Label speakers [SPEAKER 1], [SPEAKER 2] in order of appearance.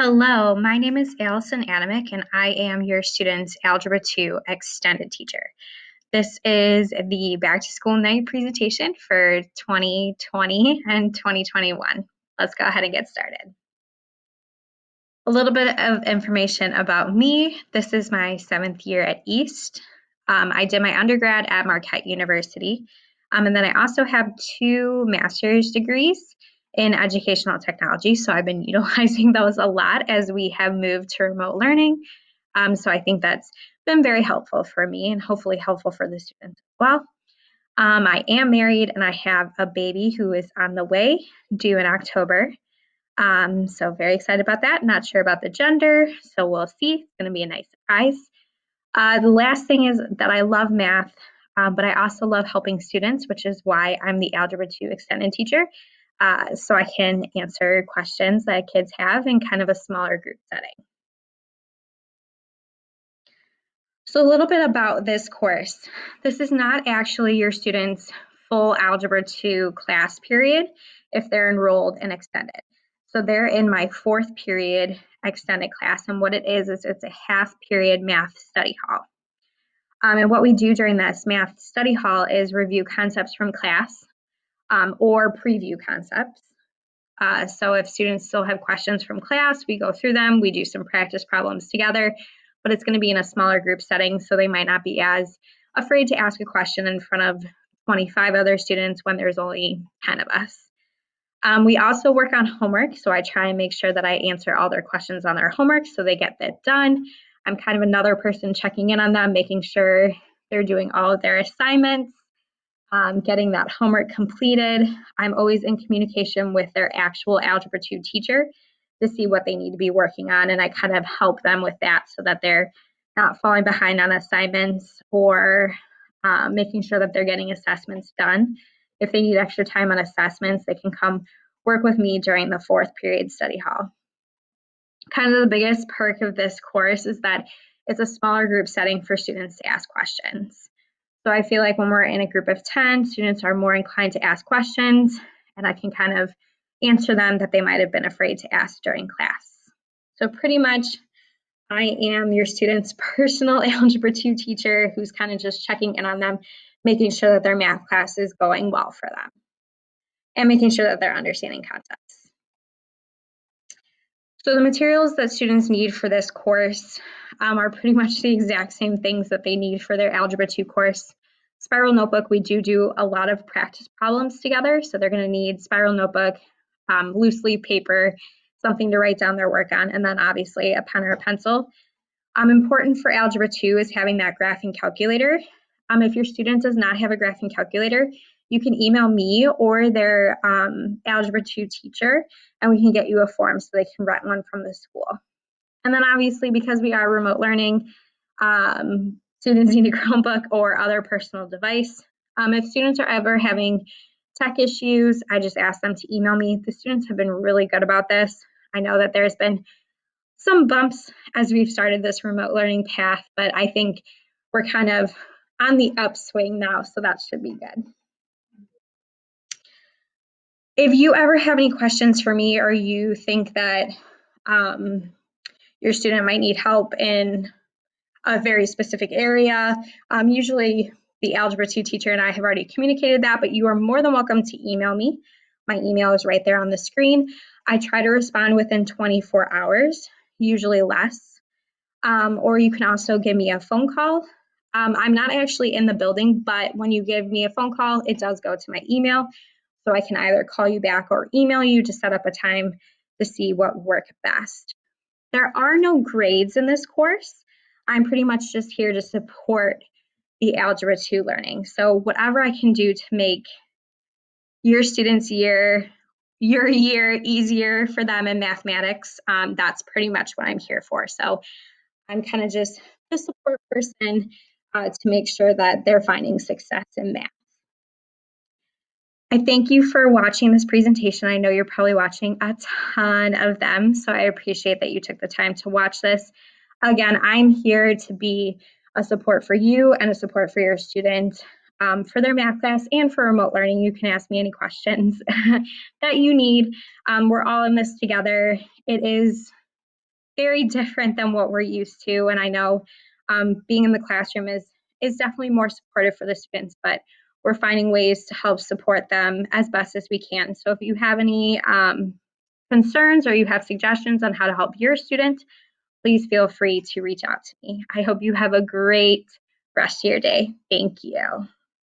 [SPEAKER 1] Hello, my name is Allison Adamiec, and I am your student's Algebra 2 Extended Teacher. This is the Back to School Night presentation for 2020 and 2021. Let's go ahead and get started. A little bit of information about me. This is my 7th year at East. I did my undergrad at Marquette University, and then I also have 2 master's degrees in educational technology. So I've been utilizing those a lot as we have moved to remote learning. So I think that's been very helpful for me and hopefully helpful for the students as well. I am married and I have a baby who is on the way, due in October. So very excited about that. Not sure about the gender, so we'll see. It's going to be a nice surprise. The last thing is that I love math, but I also love helping students, which is why I'm the Algebra 2 Extended Teacher. So I can answer questions that kids have in kind of a smaller group setting. So a little bit about this course. This is not actually your student's full Algebra 2 class period if they're enrolled in extended. So they're in my 4th period extended class, and what it is it's a half period math study hall. And what we do during this math study hall is review concepts from class or preview concepts. So if students still have questions from class, we go through them, we do some practice problems together, but it's going to be in a smaller group setting, so they might not be as afraid to ask a question in front of 25 other students when there's only 10 of us. We also work on homework, so I try and make sure that I answer all their questions on their homework so they get that done. I'm kind of another person checking in on them, making sure they're doing all of their assignments, getting that homework completed. I'm always in communication with their actual Algebra 2 teacher to see what they need to be working on, and I kind of help them with that so that they're not falling behind on assignments or making sure that they're getting assessments done. If they need extra time on assessments, they can come work with me during the 4th period study hall. Kind of the biggest perk of this course is that it's a smaller group setting for students to ask questions. So I feel like when we're in a group of 10, students are more inclined to ask questions, and I can kind of answer them that they might have been afraid to ask during class. So pretty much I am your student's personal Algebra 2 teacher who's kind of just checking in on them, making sure that their math class is going well for them, and making sure that they're understanding concepts. So the materials that students need for this course are pretty much the exact same things that they need for their Algebra 2 course. Spiral notebook, we do a lot of practice problems together. So they're going to need spiral notebook, loose leaf paper, something to write down their work on, and then obviously a pen or a pencil. Important for Algebra 2 is having that graphing calculator. If your student does not have a graphing calculator, you can email me or their Algebra 2 teacher, and we can get you a form so they can rent one from the school. And then obviously, because we are remote learning, students need a Chromebook or other personal device. If students are ever having tech issues, I just ask them to email me. The students have been really good about this. I know that there's been some bumps as we've started this remote learning path, but I think we're kind of on the upswing now, so that should be good. If you ever have any questions for me or you think that your student might need help in a very specific area, usually the Algebra 2 teacher and I have already communicated that, but you are more than welcome to email me. My email is right there on the screen. I try to respond within 24 hours, usually less. Or you can also give me a phone call. I'm not actually in the building, but when you give me a phone call, it does go to my email. So I can either call you back or email you to set up a time to see what works best. There are no grades in this course. I'm pretty much just here to support the Algebra 2 learning. So whatever I can do to make your students' year, your year easier for them in mathematics, that's pretty much what I'm here for. So I'm kind of just a support person to make sure that they're finding success in math. I thank you for watching this presentation. I know you're probably watching a ton of them, so I appreciate that you took the time to watch this. Again, I'm here to be a support for you and a support for your student for their math class and for remote learning. You can ask me any questions that you need. We're all in this together. It is very different than what we're used to. And I know being in the classroom is definitely more supportive for the students, but we're finding ways to help support them as best as we can. So if you have any concerns or you have suggestions on how to help your student, please feel free to reach out to me. I hope you have a great rest of your day. Thank you.